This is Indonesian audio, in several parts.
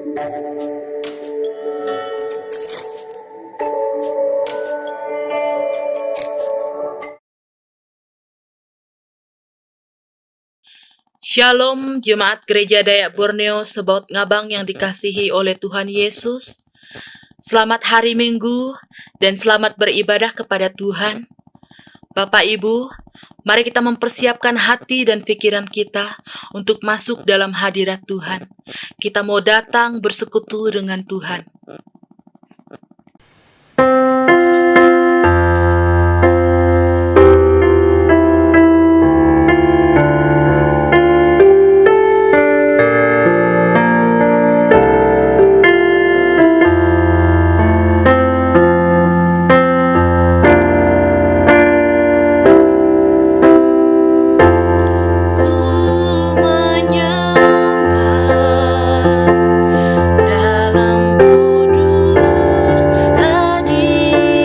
Shalom Jemaat Gereja Dayak Borneo Sebaut Ngabang yang dikasihi oleh Tuhan Yesus. Selamat hari Minggu dan selamat beribadah kepada Tuhan. Bapak Ibu, mari kita mempersiapkan hati dan pikiran kita untuk masuk dalam hadirat Tuhan. Kita mau datang bersekutu dengan Tuhan. Dalam kudus hadirat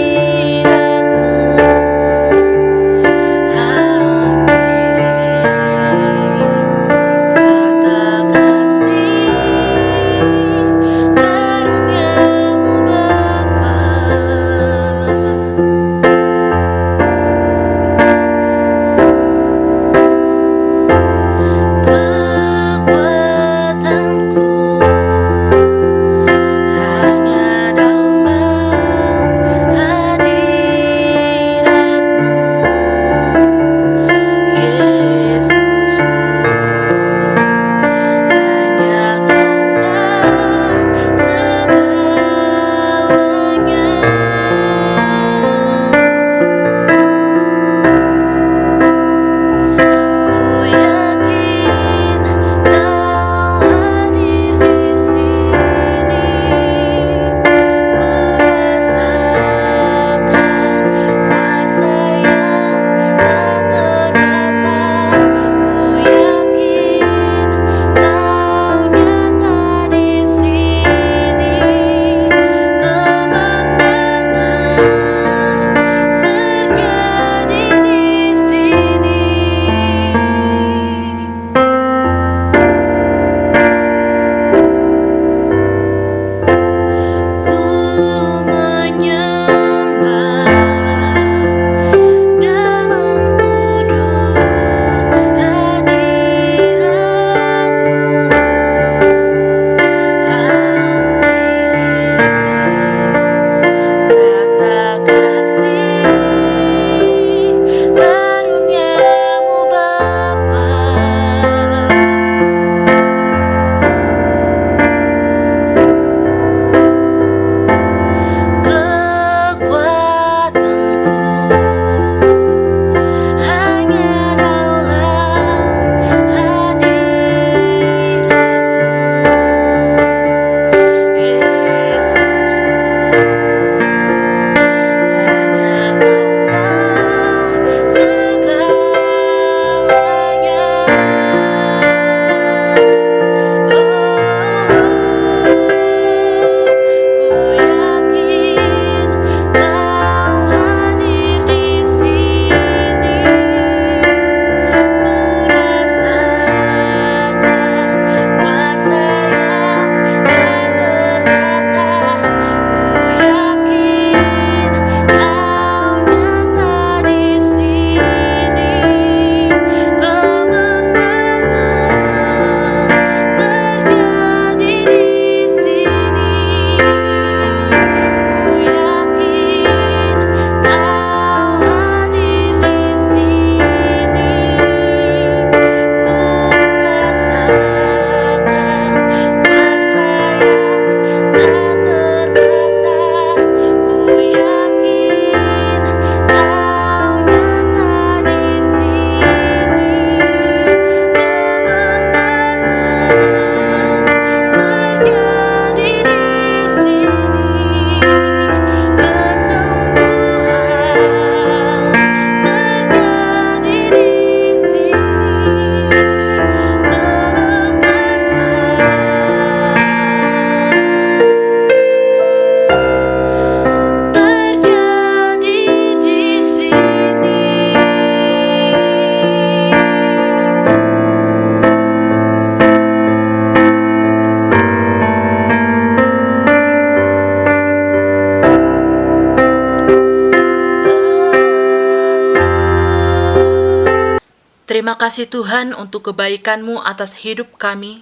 Terima kasih Tuhan untuk kebaikan-Mu atas hidup kami.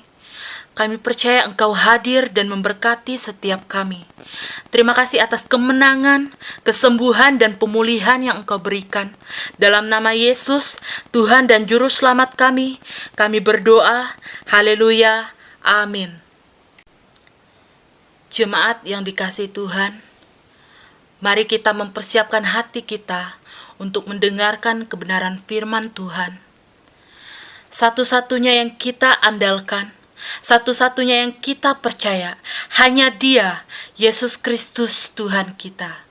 Kami percaya Engkau hadir dan memberkati setiap kami. Terima kasih atas kemenangan, kesembuhan, dan pemulihan yang Engkau berikan. Dalam nama Yesus, Tuhan dan Juru Selamat kami berdoa. Haleluya. Amin. Jemaat yang dikasihi Tuhan, mari kita mempersiapkan hati kita untuk mendengarkan kebenaran firman Tuhan. Satu-satunya yang kita andalkan, satu-satunya yang kita percaya, hanya Dia, Yesus Kristus Tuhan kita.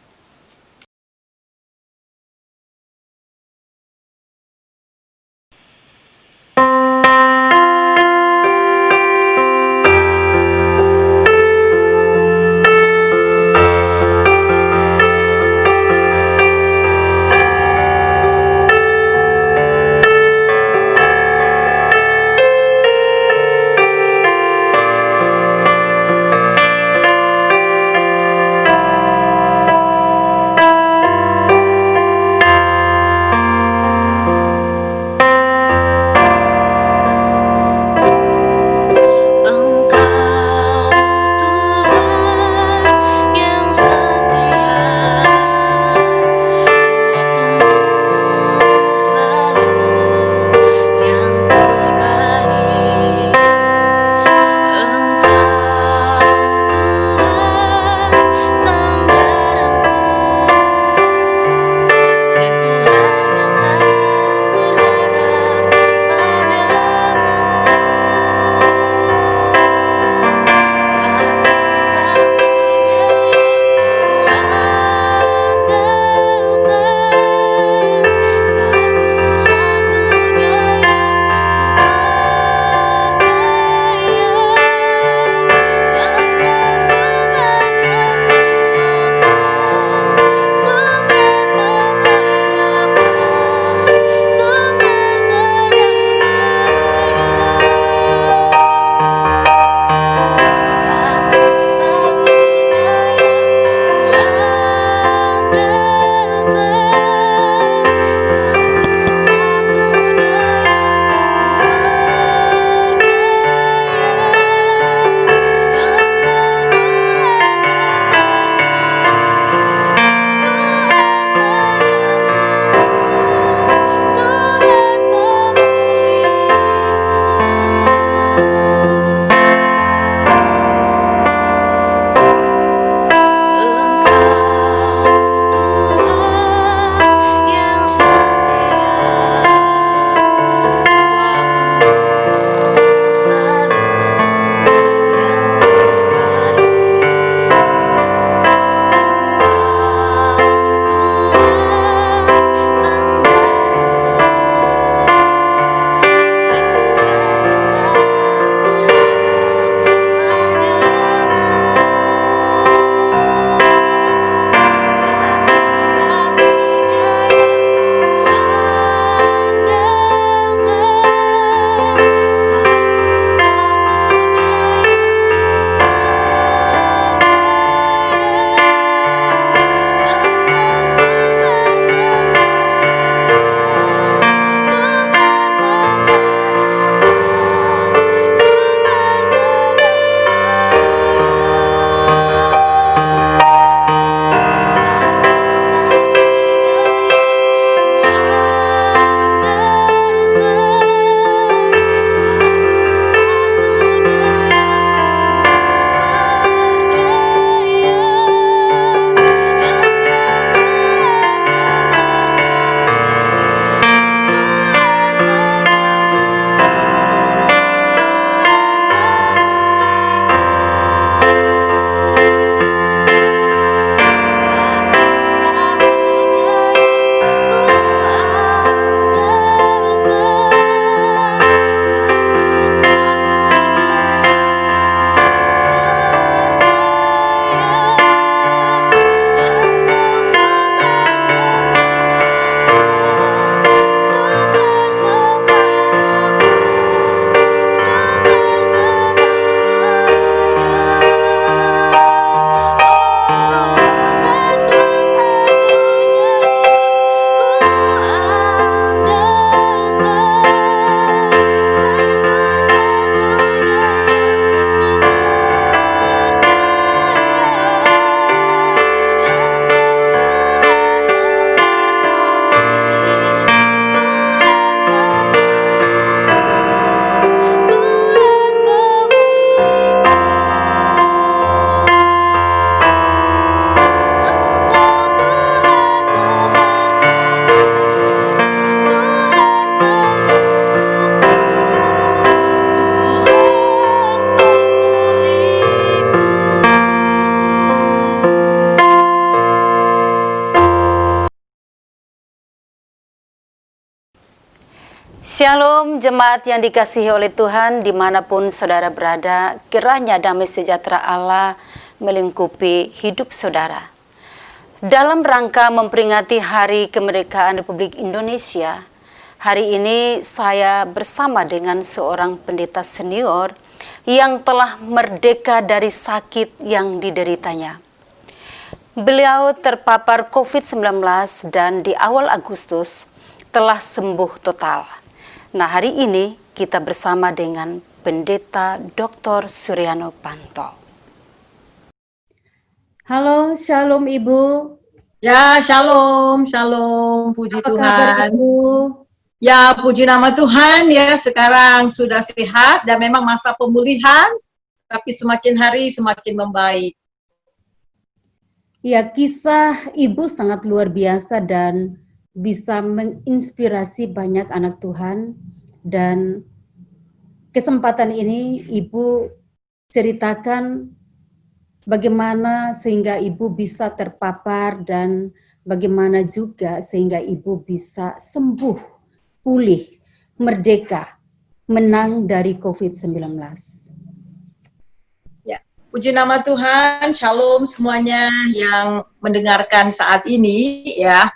Shalom jemaat yang dikasihi oleh Tuhan dimanapun saudara berada, kiranya damai sejahtera Allah melingkupi hidup saudara. Dalam rangka memperingati Hari Kemerdekaan Republik Indonesia, hari ini saya bersama dengan seorang pendeta senior yang telah merdeka dari sakit yang dideritanya. Beliau terpapar COVID-19 dan di awal Agustus telah sembuh total. Nah, hari ini kita bersama dengan Pendeta Dr. Suryano Panto. Halo, shalom Ibu. Ya, shalom, shalom, puji Apa Tuhan. kabar Ibu? Ya, puji nama Tuhan ya, sekarang sudah sehat dan memang masa pemulihan, tapi semakin hari semakin membaik. Ya, kisah Ibu sangat luar biasa dan bisa menginspirasi banyak anak Tuhan, dan kesempatan ini Ibu ceritakan bagaimana sehingga Ibu bisa terpapar dan bagaimana juga sehingga Ibu bisa sembuh, pulih, merdeka, menang dari COVID-19. Ya, puji nama Tuhan, shalom semuanya yang mendengarkan saat ini ya.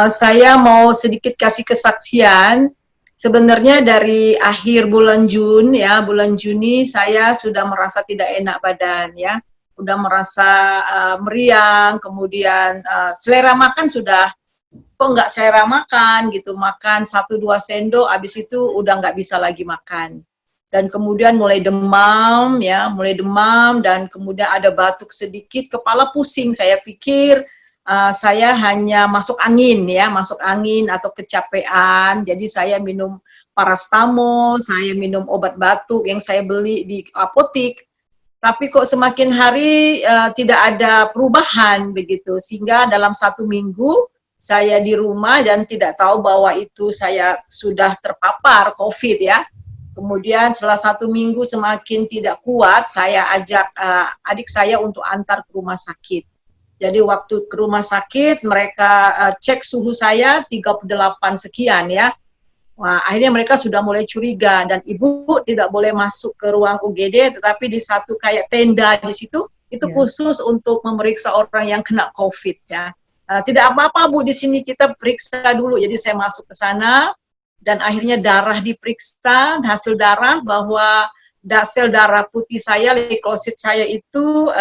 Saya mau sedikit kasih kesaksian. Sebenarnya dari akhir bulan Juni ya, bulan Juni saya sudah merasa tidak enak badan ya. Udah merasa meriang, kemudian selera makan sudah kok nggak selera makan gitu, makan 1-2 sendok, habis itu udah nggak bisa lagi makan. Dan kemudian mulai demam ya, mulai demam dan kemudian ada batuk sedikit, kepala pusing. Saya pikir saya hanya masuk angin ya, masuk angin atau kecapean. Jadi saya minum paracetamol, saya minum obat batuk yang saya beli di apotik. Tapi kok semakin hari tidak ada perubahan begitu, sehingga dalam 1 minggu saya di rumah dan tidak tahu bahwa itu saya sudah terpapar COVID ya. Kemudian setelah 1 minggu semakin tidak kuat, saya ajak adik saya untuk antar ke rumah sakit. Jadi waktu ke rumah sakit mereka cek suhu saya 38 sekian ya. Wah, akhirnya mereka sudah mulai curiga dan ibu tidak boleh masuk ke ruang UGD, tetapi di satu kayak tenda di situ itu khusus untuk memeriksa orang yang kena COVID ya. Tidak apa-apa Bu, di sini kita periksa dulu. Jadi saya masuk ke sana dan akhirnya darah diperiksa, hasil darah bahwa sel darah putih saya, leukosit saya itu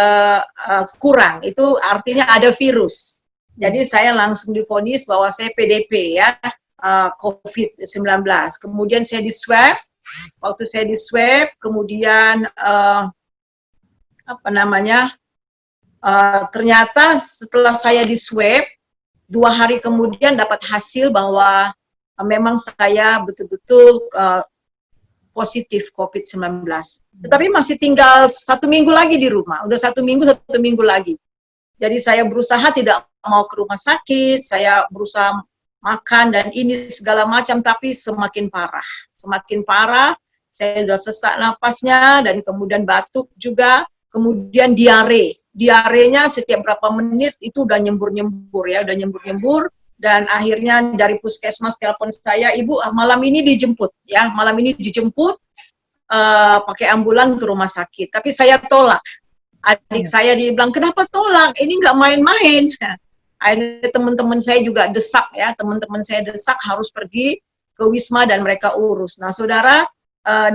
kurang. Itu artinya ada virus. Jadi saya langsung divonis bahwa saya PDP ya. COVID-19. Kemudian saya di swab, waktu saya di swab, kemudian ternyata setelah saya di swab, 2 hari kemudian dapat hasil bahwa memang saya betul-betul positif COVID-19. Tetapi masih tinggal 1 minggu lagi di rumah, udah 1 minggu lagi. Jadi saya berusaha tidak mau ke rumah sakit, saya berusaha makan dan ini segala macam, tapi semakin parah, saya sudah sesak napasnya dan kemudian batuk juga, kemudian diarenya setiap berapa menit itu udah nyembur dan akhirnya dari puskesmas telepon saya, Ibu malam ini dijemput pakai ambulan ke rumah sakit, tapi saya tolak. Adik saya dibilang, kenapa tolak? Ini nggak main-main. Akhirnya teman-teman saya juga desak ya, harus pergi ke Wisma dan mereka urus. Nah saudara,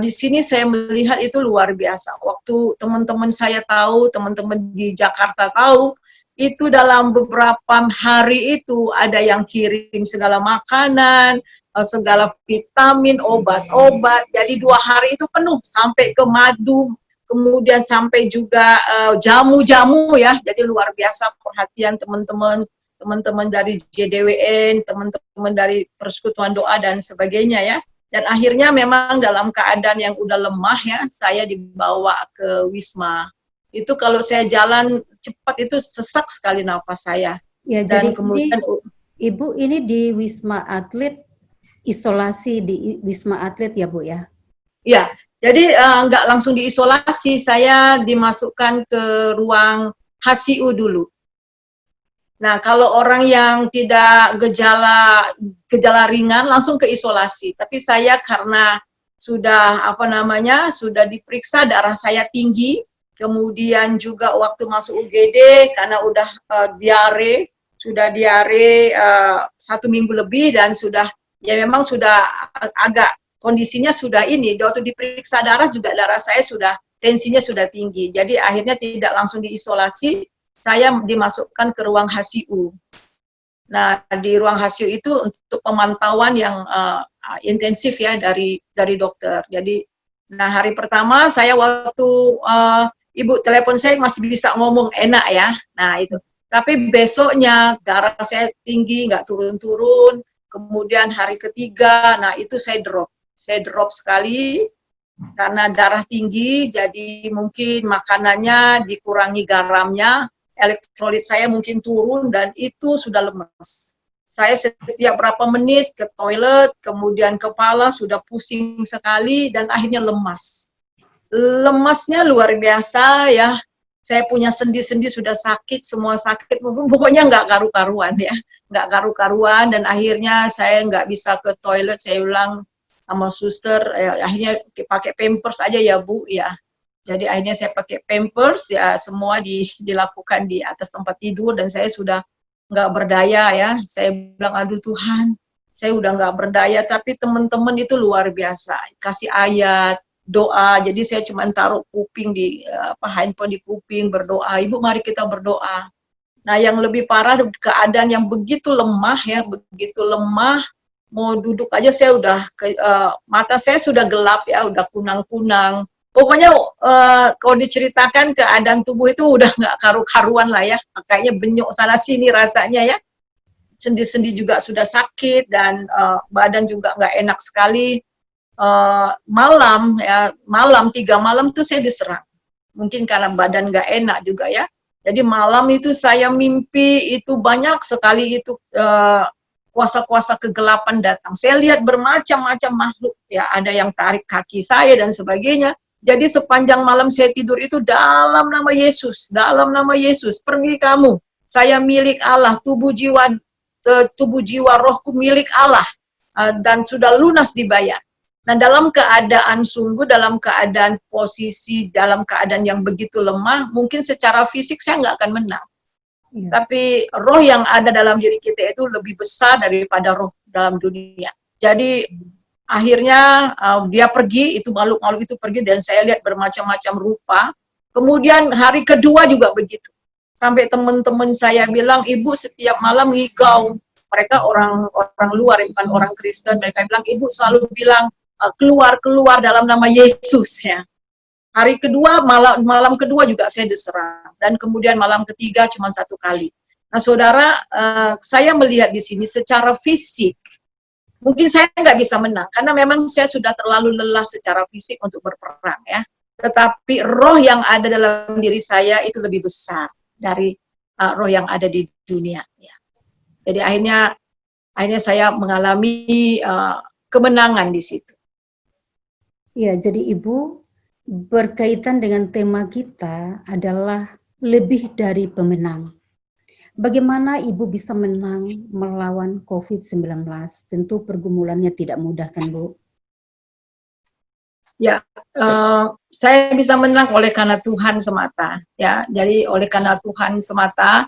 di sini saya melihat itu luar biasa. Waktu teman-teman saya tahu, teman-teman di Jakarta tahu, itu dalam beberapa hari itu ada yang kirim segala makanan, segala vitamin, obat-obat. Jadi 2 hari itu penuh sampai ke madu, kemudian sampai juga jamu-jamu ya. Jadi luar biasa perhatian teman-teman dari JDWN, teman-teman dari Persekutuan Doa dan sebagainya ya. Dan akhirnya memang dalam keadaan yang udah lemah ya, saya dibawa ke Wisma. Itu kalau saya jalan cepat itu sesak sekali nafas saya. Ya, dan jadi kemudian Ibu ini di Wisma Atlet, isolasi di Wisma Atlet ya Bu ya? Ya, jadi nggak langsung diisolasi, saya dimasukkan ke ruang HCU dulu. Nah, kalau orang yang tidak gejala ringan langsung ke isolasi. Tapi saya karena sudah sudah diperiksa darah saya tinggi, kemudian juga waktu masuk UGD karena udah sudah diare 1 minggu lebih dan sudah ya memang sudah agak kondisinya sudah ini. Waktu diperiksa darah juga darah saya sudah tensinya sudah tinggi. Jadi akhirnya tidak langsung diisolasi, saya dimasukkan ke ruang HCU. Nah, di ruang HCU itu untuk pemantauan yang intensif ya dari dokter. Jadi, nah hari pertama saya waktu ibu telepon saya masih bisa ngomong enak ya. Nah itu. Tapi besoknya darah saya tinggi, nggak turun-turun. Kemudian hari ketiga, nah itu saya drop sekali karena darah tinggi. Jadi mungkin makanannya dikurangi garamnya. Elektrolit saya mungkin turun dan itu sudah lemas. Saya setiap berapa menit ke toilet, kemudian kepala sudah pusing sekali dan akhirnya lemas. Lemasnya luar biasa ya. Saya punya sendi-sendi sudah sakit, semua sakit, pokoknya nggak karu-karuan ya. Nggak karu-karuan dan akhirnya saya nggak bisa ke toilet, saya bilang sama suster, akhirnya pakai pampers aja ya Bu ya. Jadi akhirnya saya pakai pampers, ya semua dilakukan di atas tempat tidur dan saya sudah nggak berdaya ya. Saya bilang, aduh Tuhan, saya udah nggak berdaya, tapi teman-teman itu luar biasa. Kasih ayat, doa, jadi saya cuma taruh kuping handphone di kuping, berdoa, Ibu mari kita berdoa. Nah yang lebih parah, keadaan yang begitu lemah ya, mau duduk aja saya udah, mata saya sudah gelap ya, udah kunang-kunang. Pokoknya kalau diceritakan keadaan tubuh itu udah nggak karu-karuan lah ya, kayaknya benyok sana sini rasanya ya. Sendi-sendi juga sudah sakit dan badan juga nggak enak sekali. Malam 3 malam tuh saya diserang. Mungkin karena badan nggak enak juga ya. Jadi malam itu saya mimpi itu banyak sekali itu kuasa-kuasa kegelapan datang. Saya lihat bermacam-macam makhluk ya, ada yang tarik kaki saya dan sebagainya. Jadi sepanjang malam saya tidur itu dalam nama Yesus, pergi kamu. Saya milik Allah, tubuh jiwa rohku milik Allah dan sudah lunas dibayar. Nah, dalam keadaan posisi, dalam keadaan yang begitu lemah, mungkin secara fisik saya nggak akan menang. Tapi roh yang ada dalam diri kita itu lebih besar daripada roh dalam dunia. Jadi akhirnya dia pergi, itu makhluk-makhluk itu pergi dan saya lihat bermacam-macam rupa. Kemudian hari kedua juga begitu. Sampai teman-teman saya bilang, Ibu setiap malam ngigau. Mereka orang luar, bukan orang Kristen. Mereka bilang, Ibu selalu bilang keluar dalam nama Yesus ya. Hari kedua, malam kedua juga saya diserang. Dan kemudian malam ketiga cuma 1 kali. Nah saudara, saya melihat di sini secara fisik, mungkin saya nggak bisa menang, karena memang saya sudah terlalu lelah secara fisik untuk berperang ya. Tetapi roh yang ada dalam diri saya itu lebih besar dari roh yang ada di dunia. Ya. Jadi akhirnya saya mengalami kemenangan di situ. Ya, jadi Ibu berkaitan dengan tema kita adalah lebih dari pemenang. Bagaimana Ibu bisa menang melawan COVID-19? Tentu pergumulannya tidak mudah kan, Bu? Ya, saya bisa menang oleh karena Tuhan semata. Ya, jadi oleh karena Tuhan semata.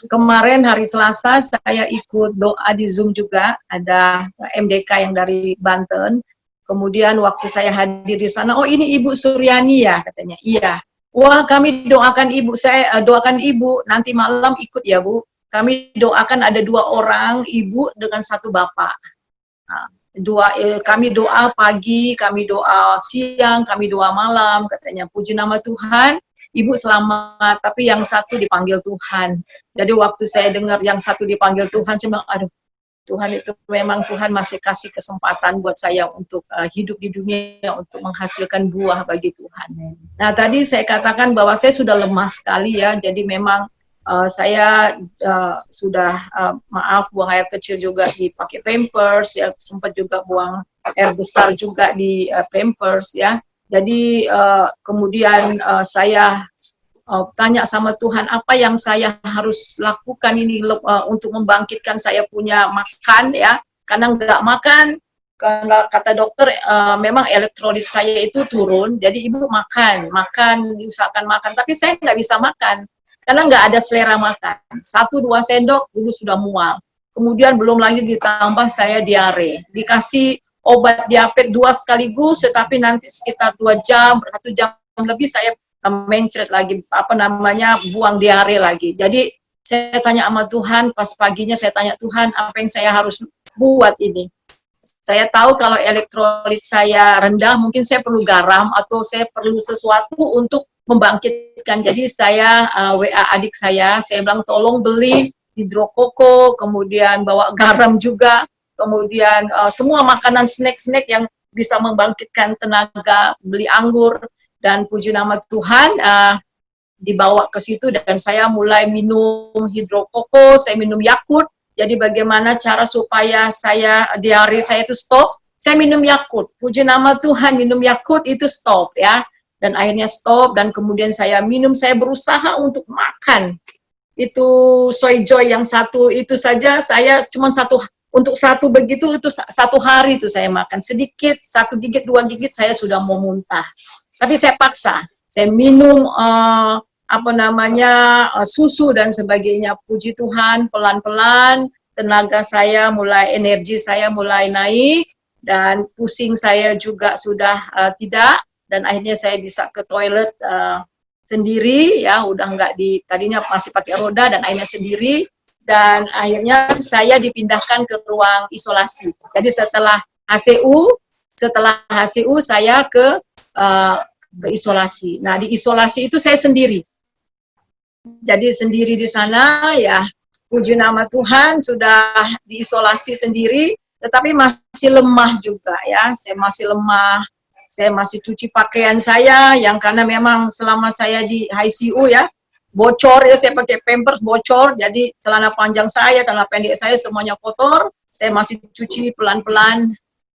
Kemarin hari Selasa saya ikut doa di Zoom juga, ada MDK yang dari Banten. Kemudian waktu saya hadir di sana, oh ini Ibu Suryani ya, katanya. Iya. Wah, kami doakan Ibu, saya doakan Ibu, nanti malam ikut ya Bu. Kami doakan ada 2 orang, Ibu dengan 1 bapak. Nah, kami doa pagi, kami doa siang, kami doa malam, katanya. Puji nama Tuhan, Ibu selamat, tapi yang 1 dipanggil Tuhan. Jadi waktu saya dengar yang 1 dipanggil Tuhan, saya bilang, aduh, Tuhan itu memang Tuhan masih kasih kesempatan buat saya untuk hidup di dunia, untuk menghasilkan buah bagi Tuhan. Nah tadi saya katakan bahwa saya sudah lemah sekali ya, jadi memang saya sudah buang air kecil juga dipakai pampers, ya sempat juga buang air besar juga di pampers ya. Jadi kemudian saya tanya sama Tuhan apa yang saya harus lakukan ini untuk membangkitkan saya punya makan ya, karena nggak makan, karena kata dokter memang elektrolit saya itu turun, jadi ibu makan, diusahakan makan, tapi saya nggak bisa makan karena nggak ada selera makan. 1-2 sendok dulu sudah mual, kemudian belum lagi ditambah saya diare, dikasih obat diabetes 2 sekaligus, tetapi nanti sekitar 2 jam, 1 jam lebih saya mencret lagi, buang diare lagi. Jadi saya tanya sama Tuhan, pas paginya saya tanya Tuhan, apa yang saya harus buat ini? Saya tahu kalau elektrolit saya rendah, mungkin saya perlu garam atau saya perlu sesuatu untuk membangkitkan. Jadi saya WA adik saya bilang tolong beli hidrokoko, kemudian bawa garam juga, kemudian semua makanan snack-snack yang bisa membangkitkan tenaga, beli anggur, dan puji nama Tuhan dibawa ke situ dan saya mulai minum hidrokoko, saya minum Yakult. Jadi bagaimana cara supaya diare saya itu stop? Saya minum Yakult. Puji nama Tuhan, minum Yakult itu stop ya. Dan akhirnya stop dan kemudian saya minum, saya berusaha untuk makan. Itu Soy Joy yang satu itu saja saya cuma untuk satu begitu itu 1 hari itu saya makan sedikit, 1 gigit 2 gigit saya sudah mau muntah. Tapi saya paksa, saya minum susu dan sebagainya. Puji Tuhan, pelan-pelan tenaga saya mulai, energi saya mulai naik dan pusing saya juga sudah tidak, dan akhirnya saya bisa ke toilet sendiri ya, udah nggak tadinya masih pakai roda dan akhirnya sendiri, dan akhirnya saya dipindahkan ke ruang isolasi. Jadi setelah HCU saya ke isolasi. Nah, di isolasi itu saya sendiri. Jadi sendiri di sana ya, puji nama Tuhan sudah diisolasi sendiri, tetapi masih lemah juga ya, saya masih lemah, saya masih cuci pakaian saya, yang karena memang selama saya di ICU ya, bocor ya, saya pakai pampers bocor, jadi celana panjang saya, celana pendek saya semuanya kotor, saya masih cuci pelan-pelan.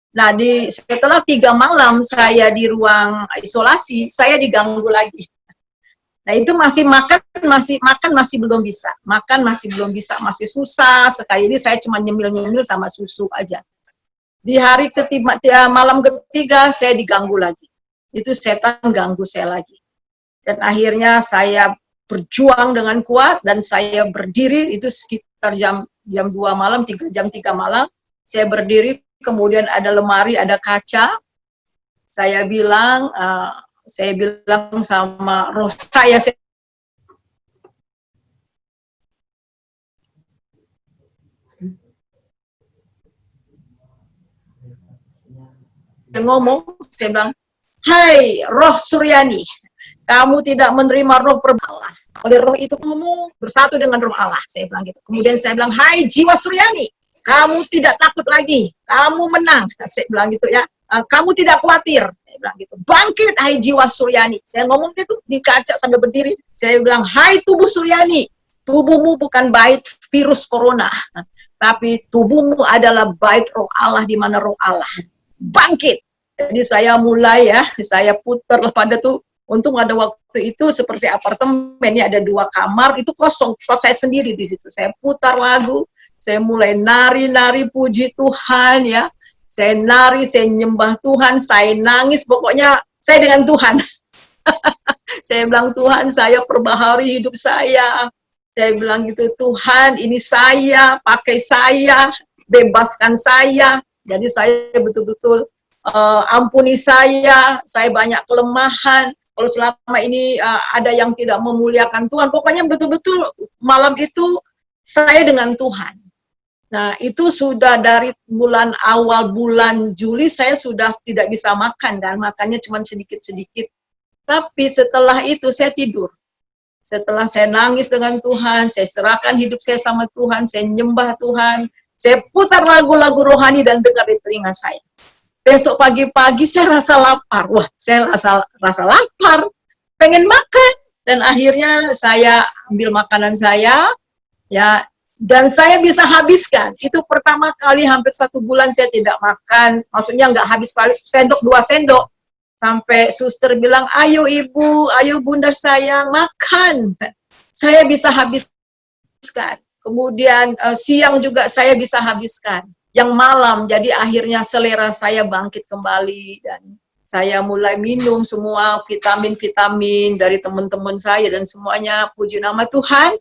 Nah, setelah 3 malam saya di ruang isolasi, saya diganggu lagi. Nah, itu masih belum bisa. Makan masih belum bisa, masih susah. Sekali ini saya cuma nyemil-nyemil sama susu aja. Di malam ketiga saya diganggu lagi. Itu setan ganggu saya lagi. Dan akhirnya saya berjuang dengan kuat dan saya berdiri itu sekitar jam 2 malam, 3 malam. Saya berdiri, kemudian ada lemari, ada kaca. Saya bilang sama roh saya ngomong, saya bilang, hai roh Suryani, kamu tidak menerima roh Allah. Oleh roh itu kamu bersatu dengan roh Allah, saya bilang gitu. Kemudian saya bilang, hai jiwa Suryani, kamu tidak takut lagi, kamu menang, saya bilang gitu ya, kamu tidak khawatir, saya bilang gitu. Bangkit hai jiwa Suryani, saya ngomong gitu di kaca sambil berdiri, saya bilang, hai tubuh Suryani, tubuhmu bukan bait virus corona, tapi tubuhmu adalah bait roh Allah, di mana roh Allah. Bangkit. Jadi saya mulai ya, saya putar pada tuh, untung ada waktu itu seperti apartemen ya, ada 2 kamar, itu kosong, saya sendiri di situ. Saya putar lagu, saya mulai nari-nari puji Tuhan ya. Saya nari, saya nyembah Tuhan, saya nangis, pokoknya saya dengan Tuhan. Saya bilang, Tuhan, saya perbaharui hidup saya. Saya bilang gitu, Tuhan, ini saya, pakai saya, bebaskan saya. Jadi saya betul-betul ampuni saya banyak kelemahan. Kalau selama ini ada yang tidak memuliakan Tuhan, pokoknya betul-betul malam itu saya dengan Tuhan. Nah, itu sudah dari awal bulan Juli saya sudah tidak bisa makan, dan makannya cuma sedikit-sedikit. Tapi setelah itu saya tidur. Setelah saya nangis dengan Tuhan, saya serahkan hidup saya sama Tuhan, saya nyembah Tuhan, saya putar lagu-lagu rohani dan dengar di telinga saya. Besok pagi-pagi saya rasa lapar. Wah, saya rasa lapar, pengen makan. Dan akhirnya saya ambil makanan saya, ya, dan saya bisa habiskan. Itu pertama kali hampir 1 bulan saya tidak makan, maksudnya nggak habis sendok 2 sendok. Sampai suster bilang, ayo ibu, ayo bunda sayang, makan. Saya bisa habiskan. Kemudian siang juga saya bisa habiskan. Yang malam, jadi akhirnya selera saya bangkit kembali. Dan saya mulai minum semua vitamin-vitamin dari teman-teman saya dan semuanya. Puji nama Tuhan,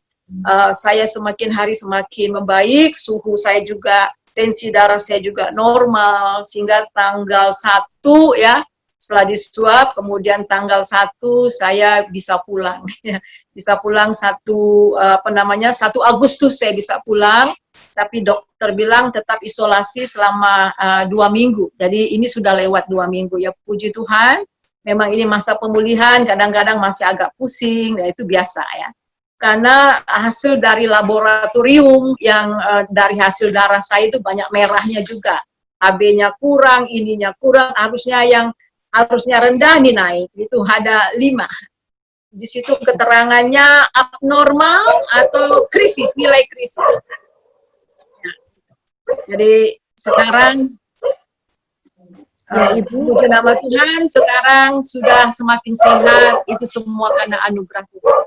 saya semakin hari semakin membaik, suhu saya juga, tensi darah saya juga normal, sehingga tanggal 1 ya, setelah disuap, kemudian tanggal 1 saya bisa pulang. Bisa pulang 1 Agustus saya bisa pulang, tapi dokter bilang tetap isolasi selama 2 minggu. Jadi ini sudah lewat 2 minggu ya, puji Tuhan. Memang ini masa pemulihan, kadang-kadang masih agak pusing, ya itu biasa ya. Karena hasil dari laboratorium yang dari hasil darah saya itu banyak merahnya juga. HB-nya kurang, ininya kurang, harusnya rendah nih naik, itu ada 5. Di situ keterangannya abnormal atau krisis, nilai krisis. Ya. Jadi sekarang Ya, Ibu. puji nama Tuhan, sekarang sudah semakin sehat, itu semua karena anugerah Tuhan.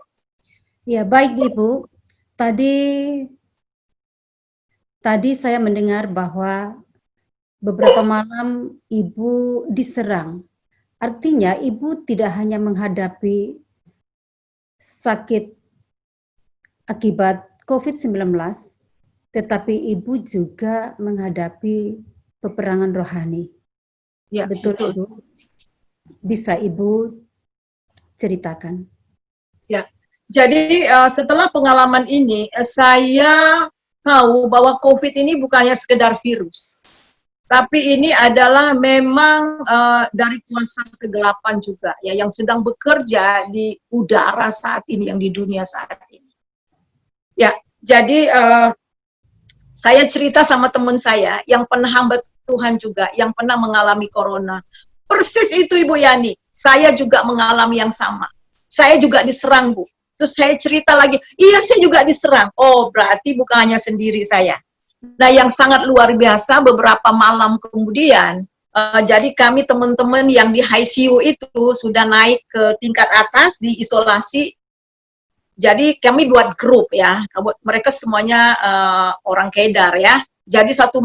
Ya, baik Ibu. Tadi saya mendengar bahwa beberapa malam Ibu diserang. Artinya Ibu tidak hanya menghadapi sakit akibat COVID-19, tetapi Ibu juga menghadapi peperangan rohani. Ya, Betul, Ibu? Bisa Ibu ceritakan? Ya, jadi setelah pengalaman ini, saya tahu bahwa COVID ini bukannya sekedar virus. Tapi ini adalah memang dari kuasa kegelapan juga ya, yang sedang bekerja di udara saat ini, yang di dunia saat ini. Ya, jadi saya cerita sama teman saya yang pernah hamba Tuhan juga, yang pernah mengalami corona. Persis itu Ibu Yani, saya juga mengalami yang sama. Saya juga diserang, Bu. Terus saya cerita lagi, iya saya juga diserang. Oh, berarti bukan hanya sendiri saya. Nah, yang sangat luar biasa, beberapa malam kemudian, jadi kami teman-teman yang di ICU itu sudah naik ke tingkat atas, di isolasi. Jadi kami buat grup ya, mereka semuanya orang Kedar ya. Jadi satu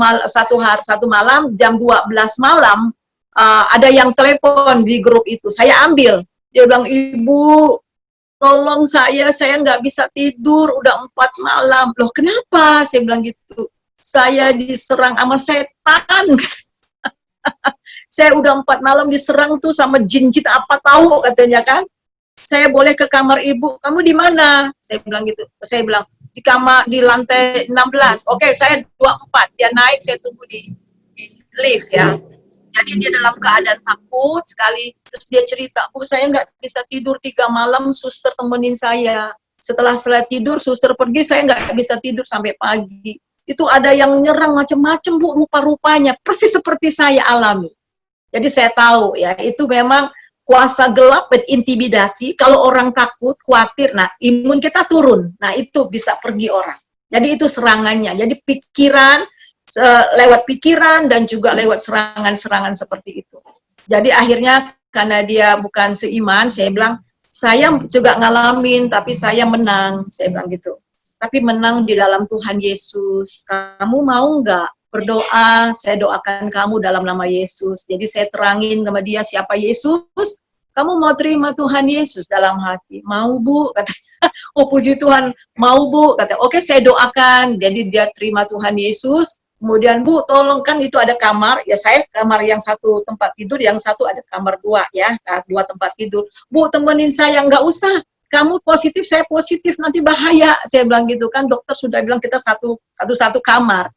malam, jam 12 malam, ada yang telepon di grup itu, saya ambil. Dia bilang, Ibu, tolong saya nggak bisa tidur, udah 4 malam. Loh kenapa? Saya bilang gitu. Saya diserang sama setan. Saya udah 4 malam diserang tuh sama jin-jin apa tahu katanya kan. Saya boleh ke kamar ibu, kamu di mana? Saya bilang gitu. Saya bilang, di kamar di lantai 16. Oke, saya 24. Dia naik, saya tunggu di lift ya. Jadi dia dalam keadaan takut sekali. Terus dia cerita, Bu, saya nggak bisa tidur 3 malam, suster temenin saya. Setelah tidur, suster pergi, saya nggak bisa tidur sampai pagi. Itu ada yang nyerang macam-macam, Bu, rupa-rupanya. Persis seperti saya alami. Jadi saya tahu ya, itu memang kuasa gelap dan intimidasi. Kalau orang takut, khawatir, nah imun kita turun. Nah itu bisa pergi orang. Jadi itu serangannya. Jadi pikiran, lewat pikiran dan juga lewat serangan-serangan seperti itu. Jadi akhirnya karena dia bukan seiman, saya bilang, saya juga ngalamin, tapi saya menang. Saya bilang gitu. Tapi menang di dalam Tuhan Yesus. Kamu mau nggak berdoa? Saya doakan kamu dalam nama Yesus. Jadi saya terangin sama dia siapa Yesus. Kamu mau terima Tuhan Yesus dalam hati? Mau, Bu? Katanya. Oh puji Tuhan, mau, Bu? Katanya, oke saya doakan. Jadi dia terima Tuhan Yesus. Kemudian, Bu, tolong, kan itu ada kamar. Ya saya kamar yang satu tempat tidur, yang satu ada kamar 2 ya. 2 tempat tidur. Bu, temenin saya, nggak usah. Kamu positif, saya positif, nanti bahaya. Saya bilang gitu kan, dokter sudah bilang kita satu kamar.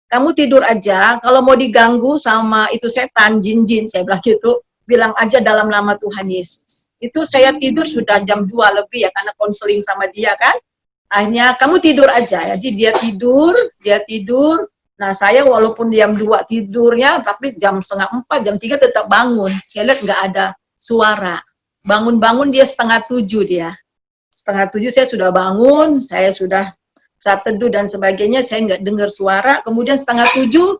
Kamu tidur aja, kalau mau diganggu sama itu setan, jin-jin, saya bilang gitu, bilang aja dalam nama Tuhan Yesus. Itu saya tidur sudah jam 2 lebih ya, karena konseling sama dia kan. Akhirnya, kamu tidur aja. Jadi dia tidur. Nah saya walaupun jam 2 tidurnya, tapi jam 3:30, jam 3 tetap bangun. Saya lihat nggak ada suara. Bangun-bangun dia 6:30 dia. 6:30 saya sudah bangun, saya sudah saat teduh dan sebagainya, saya nggak dengar suara. Kemudian 6:30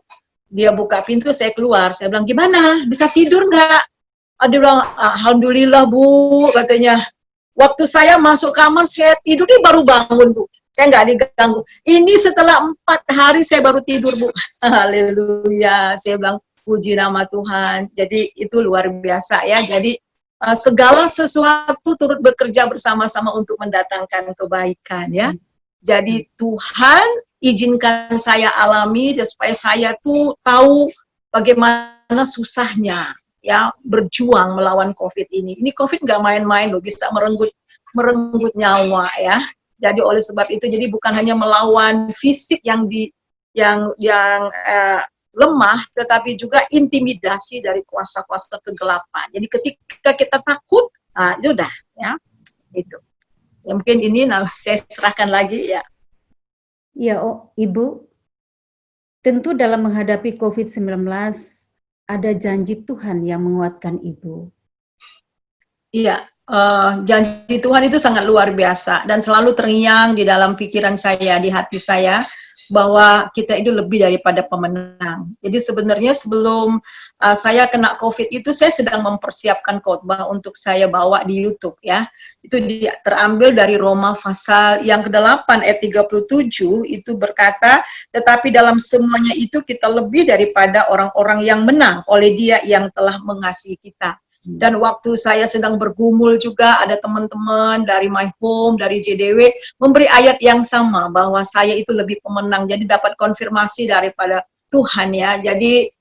dia buka pintu, saya keluar. Saya bilang, gimana? Bisa tidur nggak? Dia bilang, alhamdulillah Bu, katanya. Waktu saya masuk kamar, saya tidur, dia baru bangun Bu. Saya nggak diganggu. Ini setelah 4 hari saya baru tidur Bu. Haleluya. Saya bilang, puji nama Tuhan. Jadi itu luar biasa ya. Jadi segala sesuatu turut bekerja bersama-sama untuk mendatangkan kebaikan ya. Jadi Tuhan izinkan saya alami dan supaya saya tuh tahu bagaimana susahnya ya berjuang melawan COVID ini. Ini COVID nggak main-main loh, bisa merenggut nyawa ya. Jadi oleh sebab itu, jadi bukan hanya melawan fisik yang lemah, tetapi juga intimidasi dari kuasa-kuasa kegelapan. Jadi ketika kita takut, sudah ya itu. Ya mungkin ini saya serahkan lagi ya. Ya, Ibu, tentu dalam menghadapi COVID-19 ada janji Tuhan yang menguatkan Ibu. Iya, janji Tuhan itu sangat luar biasa dan selalu terngiang di dalam pikiran saya, di hati saya, bahwa kita itu lebih daripada pemenang. Jadi sebenarnya sebelum saya kena COVID itu, saya sedang mempersiapkan khotbah untuk saya bawa di YouTube ya. Itu terambil dari Roma pasal yang ke-8 ayat 37, itu berkata, tetapi dalam semuanya itu kita lebih daripada orang-orang yang menang oleh Dia yang telah mengasihi kita. Dan waktu saya sedang bergumul juga, ada teman-teman dari My Home, dari JDW, memberi ayat yang sama, bahwa saya itu lebih pemenang. Jadi dapat konfirmasi daripada Tuhan ya. Jadi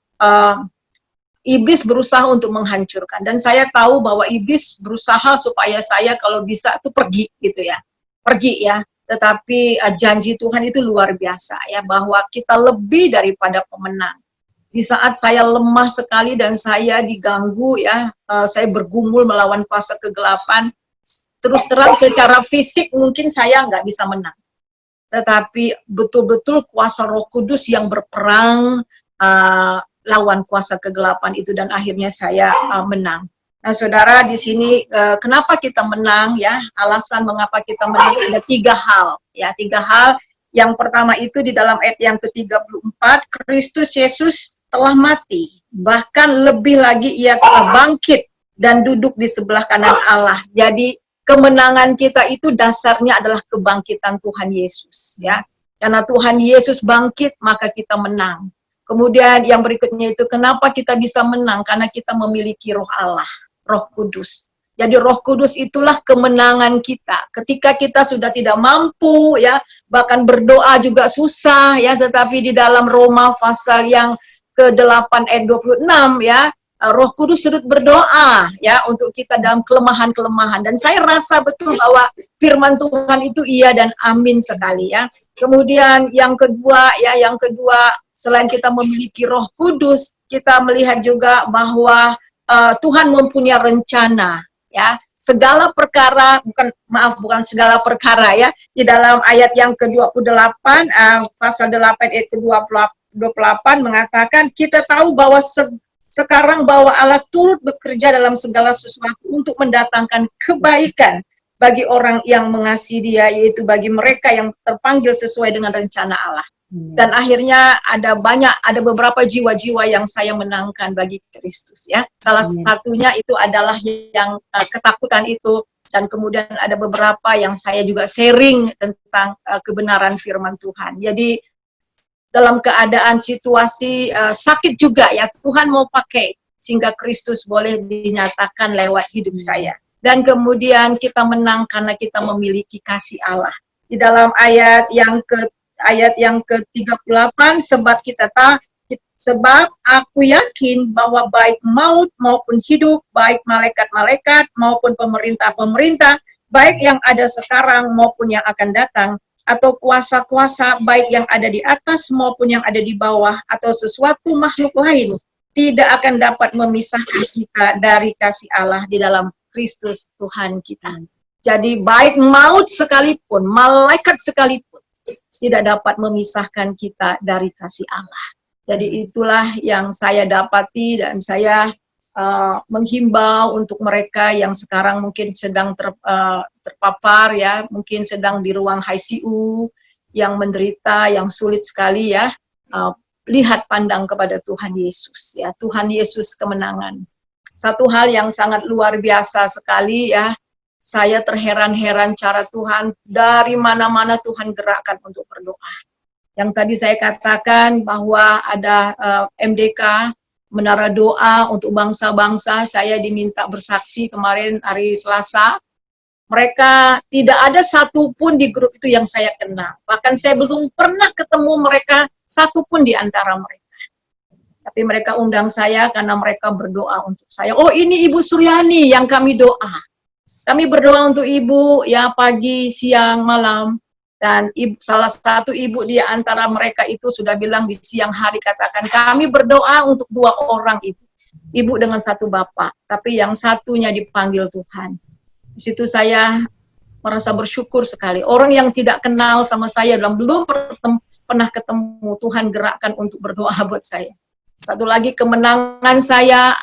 iblis berusaha untuk menghancurkan. Dan saya tahu bahwa iblis berusaha supaya saya kalau bisa tuh pergi gitu ya. Pergi ya. Tetapi janji Tuhan itu luar biasa ya, bahwa kita lebih daripada pemenang. Di saat saya lemah sekali dan saya diganggu ya, saya bergumul melawan kuasa kegelapan, terus terang secara fisik mungkin saya nggak bisa menang. Tetapi betul-betul kuasa Roh Kudus yang berperang lawan kuasa kegelapan itu, dan akhirnya saya menang. Nah, saudara, di sini kenapa kita menang ya? Alasan mengapa kita menang ada 3 hal ya, 3 hal. Yang pertama itu di dalam ayat yang ke-34, Kristus Yesus telah mati, bahkan lebih lagi Ia telah bangkit dan duduk di sebelah kanan Allah. Jadi kemenangan kita itu dasarnya adalah kebangkitan Tuhan Yesus ya. Karena Tuhan Yesus bangkit, maka kita menang. Kemudian yang berikutnya itu, kenapa kita bisa menang? Karena kita memiliki Roh Allah, Roh Kudus. Jadi Roh Kudus itulah kemenangan kita. Ketika kita sudah tidak mampu ya, bahkan berdoa juga susah ya, tetapi di dalam Roma pasal yang ke-8 ayat 26 ya, Roh Kudus turut berdoa ya untuk kita dalam kelemahan-kelemahan, dan saya rasa betul bahwa firman Tuhan itu iya dan amin sekali ya. Kemudian yang kedua selain kita memiliki Roh Kudus, kita melihat juga bahwa Tuhan mempunyai rencana ya. Segala perkara, bukan segala perkara ya, di dalam ayat yang ke-28 pasal 8 ayat ke-28 mengatakan, kita tahu bahwa sekarang bahwa Allah turut bekerja dalam segala sesuatu untuk mendatangkan kebaikan bagi orang yang mengasihi Dia, yaitu bagi mereka yang terpanggil sesuai dengan rencana Allah. Dan akhirnya ada beberapa jiwa-jiwa yang saya menangkan bagi Kristus ya. Salah satunya itu adalah yang ketakutan itu, dan kemudian ada beberapa yang saya juga sharing tentang kebenaran firman Tuhan. Jadi dalam keadaan situasi sakit juga ya, Tuhan mau pakai sehingga Kristus boleh dinyatakan lewat hidup saya. Dan kemudian kita menang karena kita memiliki kasih Allah. Di dalam ayat yang ke-38, sebab aku yakin bahwa baik maut maupun hidup, baik malaikat-malaikat maupun pemerintah-pemerintah, baik yang ada sekarang maupun yang akan datang, atau kuasa-kuasa baik yang ada di atas maupun yang ada di bawah, atau sesuatu makhluk lain, tidak akan dapat memisahkan kita dari kasih Allah di dalam Kristus Tuhan kita. Jadi baik maut sekalipun, malaikat sekalipun, tidak dapat memisahkan kita dari kasih Allah. Jadi itulah yang saya dapati, dan saya menghimbau untuk mereka yang sekarang mungkin sedang terpapar ya, mungkin sedang di ruang ICU, yang menderita, yang sulit sekali ya, lihat pandang kepada Tuhan Yesus ya. Tuhan Yesus kemenangan. satu hal yang sangat luar biasa sekali ya. Saya terheran-heran cara Tuhan, dari mana-mana Tuhan gerakkan untuk berdoa. Yang tadi saya katakan bahwa ada MDK, Menara Doa untuk Bangsa-Bangsa, saya diminta bersaksi kemarin hari Selasa. Mereka tidak ada satupun di grup itu yang saya kenal. Bahkan saya belum pernah ketemu mereka satupun di antara mereka. Tapi mereka undang saya karena mereka berdoa untuk saya. Oh, ini Ibu Suryani yang kami doa. Kami berdoa untuk Ibu ya pagi, siang, malam. Dan salah satu ibu di antara mereka itu sudah bilang di siang hari, katakan kami berdoa untuk 2 orang ibu. Ibu dengan 1 bapak. Tapi yang satunya dipanggil Tuhan. Di situ saya merasa bersyukur sekali. Orang yang tidak kenal sama saya, belum pernah ketemu, Tuhan gerakkan untuk berdoa buat saya. Satu lagi kemenangan saya,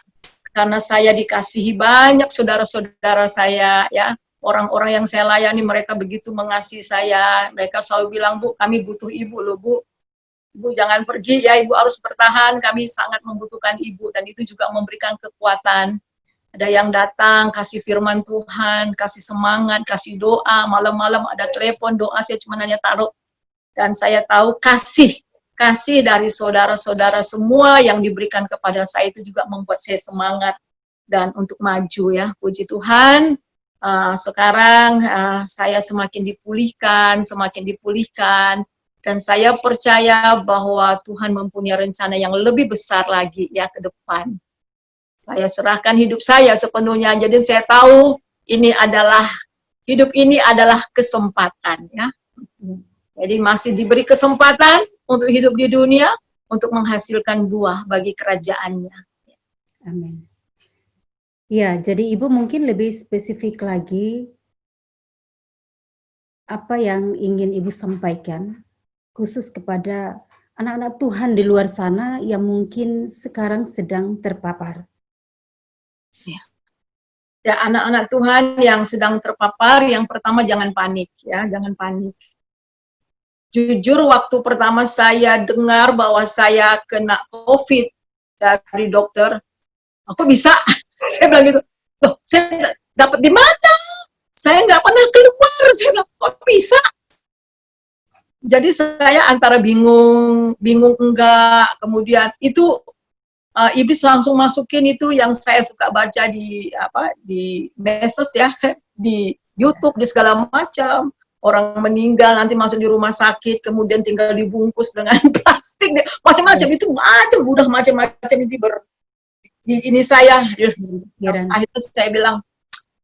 karena saya dikasihi banyak saudara-saudara saya, ya, orang-orang yang saya layani, mereka begitu mengasihi saya. Mereka selalu bilang, Bu, kami butuh Ibu loh, Bu. Ibu jangan pergi ya, Ibu harus bertahan, kami sangat membutuhkan Ibu. Dan itu juga memberikan kekuatan. Ada yang datang, kasih firman Tuhan, kasih semangat, kasih doa, malam-malam ada telepon, doa, saya cuma nanya taruh. Dan saya tahu kasih dari saudara-saudara semua yang diberikan kepada saya itu juga membuat saya semangat dan untuk maju ya. Puji Tuhan, sekarang saya semakin dipulihkan, dan saya percaya bahwa Tuhan mempunyai rencana yang lebih besar lagi ya ke depan. Saya serahkan hidup saya sepenuhnya, jadi saya tahu hidup ini adalah kesempatan ya. Jadi masih diberi kesempatan untuk hidup di dunia, untuk menghasilkan buah bagi kerajaannya. Amin. Ya, jadi Ibu mungkin lebih spesifik lagi apa yang ingin Ibu sampaikan, khusus kepada anak-anak Tuhan di luar sana yang mungkin sekarang sedang terpapar. Ya, anak-anak Tuhan yang sedang terpapar, yang pertama jangan panik ya, jangan panik. Jujur waktu pertama saya dengar bahwa saya kena COVID dari dokter, aku bisa, saya bilang gitu, loh saya dapat di mana? Saya nggak pernah keluar, saya bilang kok bisa? Jadi saya antara bingung enggak, kemudian itu iblis langsung masukin itu yang saya suka baca di medsos ya, di YouTube, di segala macam. Orang meninggal nanti masuk di rumah sakit, kemudian tinggal dibungkus dengan plastik, macam-macam itu udah macam-macam ini saya. Akhirnya saya bilang,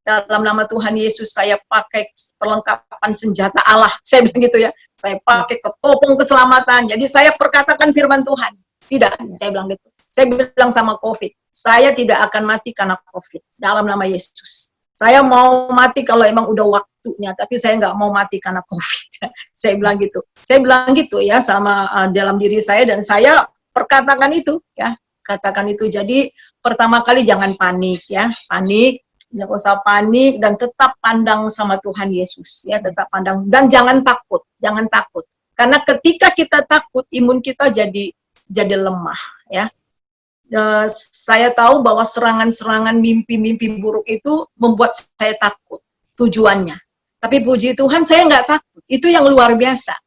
dalam nama Tuhan Yesus saya pakai perlengkapan senjata Allah, saya bilang gitu ya, saya pakai ketopong keselamatan. Jadi saya perkatakan firman Tuhan, tidak, saya bilang gitu. Saya bilang sama COVID, saya tidak akan mati karena COVID, dalam nama Yesus. Saya mau mati kalau emang udah waktunya, tapi saya nggak mau mati karena COVID. Saya bilang gitu. Saya bilang gitu ya sama dalam diri saya, dan saya perkatakan itu ya, katakan itu. Jadi pertama kali jangan panik ya, jangan usah panik, dan tetap pandang sama Tuhan Yesus ya, tetap pandang, dan jangan takut. Karena ketika kita takut, imun kita jadi lemah ya. Saya tahu bahwa serangan-serangan mimpi-mimpi buruk itu membuat saya takut tujuannya. Tapi puji Tuhan saya nggak takut. Itu yang luar biasa.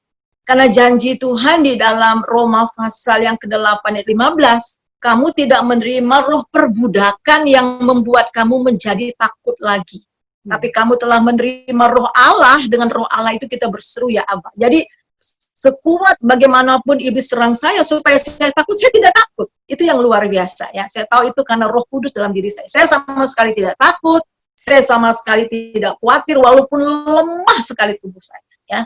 Karena janji Tuhan di dalam Roma pasal yang ke-8 ayat 15, kamu tidak menerima roh perbudakan yang membuat kamu menjadi takut lagi. Tapi kamu telah menerima roh Allah, dengan roh Allah itu kita berseru ya Abba. Jadi sekuat bagaimanapun iblis serang saya supaya saya takut, saya tidak takut. Itu yang luar biasa ya. Saya tahu itu karena Roh Kudus dalam diri saya. Saya sama sekali tidak takut, saya sama sekali tidak khawatir walaupun lemah sekali tubuh saya ya.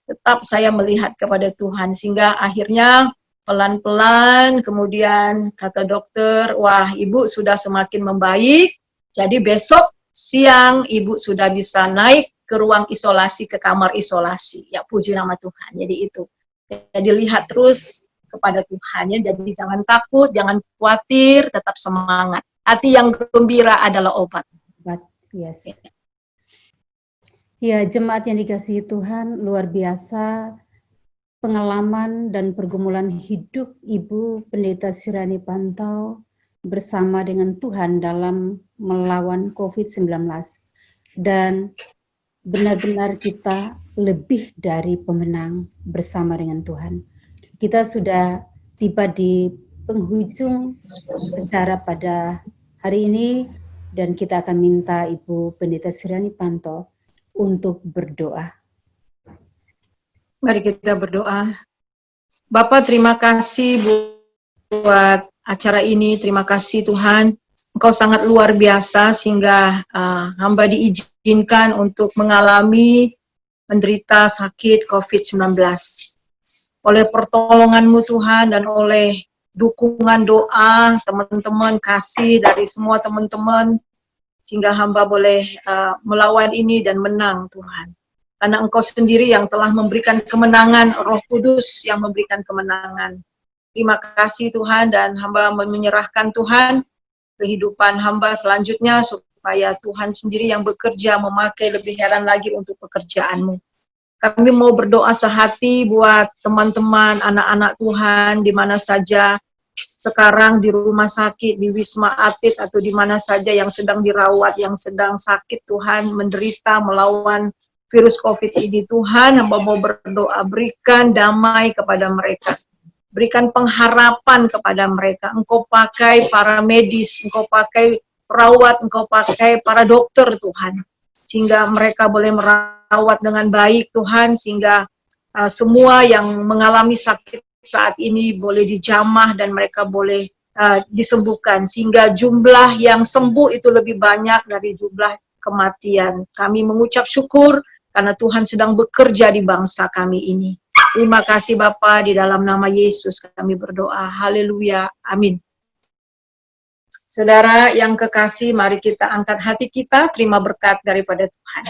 Tetap saya melihat kepada Tuhan, sehingga akhirnya pelan-pelan kemudian kata dokter, wah Ibu sudah semakin membaik. Jadi besok siang Ibu sudah bisa naik ke ruang isolasi, ke kamar isolasi. Ya puji nama Tuhan. Jadi itu. Jadi lihat terus kepada Tuhan ya. Jadi jangan takut, jangan khawatir, tetap semangat. Hati yang gembira adalah obat. Yes. Ya, jemaat yang dikasihi Tuhan, luar biasa pengalaman dan pergumulan hidup Ibu Pendeta Suryani Pantau bersama dengan Tuhan dalam melawan COVID-19. Dan benar-benar kita lebih dari pemenang bersama dengan Tuhan. Kita sudah tiba di penghujung acara pada hari ini dan kita akan minta Ibu Pendeta Suryani Panto untuk berdoa. Mari kita berdoa. Bapak, terima kasih buat acara ini. Terima kasih Tuhan. Engkau sangat luar biasa sehingga hamba diizinkan untuk mengalami menderita sakit COVID-19. Oleh pertolongan-Mu Tuhan dan oleh dukungan doa teman-teman kasih dari semua teman-teman sehingga hamba boleh melawan ini dan menang Tuhan. Karena Engkau sendiri yang telah memberikan kemenangan, Roh Kudus yang memberikan kemenangan. Terima kasih Tuhan dan hamba menyerahkan Tuhan kehidupan hamba selanjutnya supaya Tuhan sendiri yang bekerja memakai lebih heran lagi untuk pekerjaan-Mu. Kami mau berdoa sehati buat teman-teman, anak-anak Tuhan di mana saja sekarang di rumah sakit, di Wisma Atlet atau di mana saja yang sedang dirawat, yang sedang sakit Tuhan, menderita melawan virus COVID ini Tuhan, hamba mau berdoa, berikan damai kepada mereka. Berikan pengharapan kepada mereka. Engkau pakai para medis, Engkau pakai perawat, Engkau pakai para dokter Tuhan. Sehingga mereka boleh merawat dengan baik Tuhan, sehingga semua yang mengalami sakit saat ini boleh dijamah dan mereka boleh disembuhkan. Sehingga jumlah yang sembuh itu lebih banyak dari jumlah kematian. Kami mengucap syukur karena Tuhan sedang bekerja di bangsa kami ini. Terima kasih Bapa, di dalam nama Yesus kami berdoa. Haleluya. Amin. Saudara yang kekasih, mari kita angkat hati kita, terima berkat daripada Tuhan.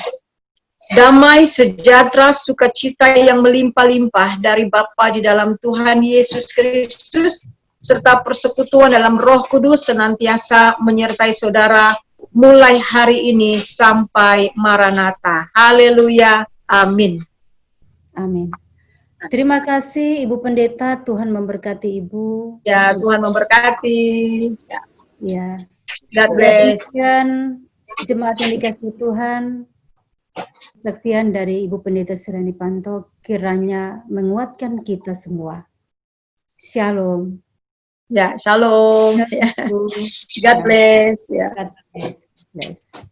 Damai, sejahtera, sukacita yang melimpah-limpah dari Bapa di dalam Tuhan Yesus Kristus, serta persekutuan dalam Roh Kudus senantiasa menyertai saudara mulai hari ini sampai Maranatha. Haleluya. Amin. Amin. Terima kasih Ibu Pendeta, Tuhan memberkati Ibu. Ya, Tuhan memberkati. Ya. God bless. Dan jemaat yang dikasihi Tuhan, kesaksian dari Ibu Pendeta Suryani Panto kiranya menguatkan kita semua. Shalom. Ya, shalom. Ya. God bless. Ya. God bless.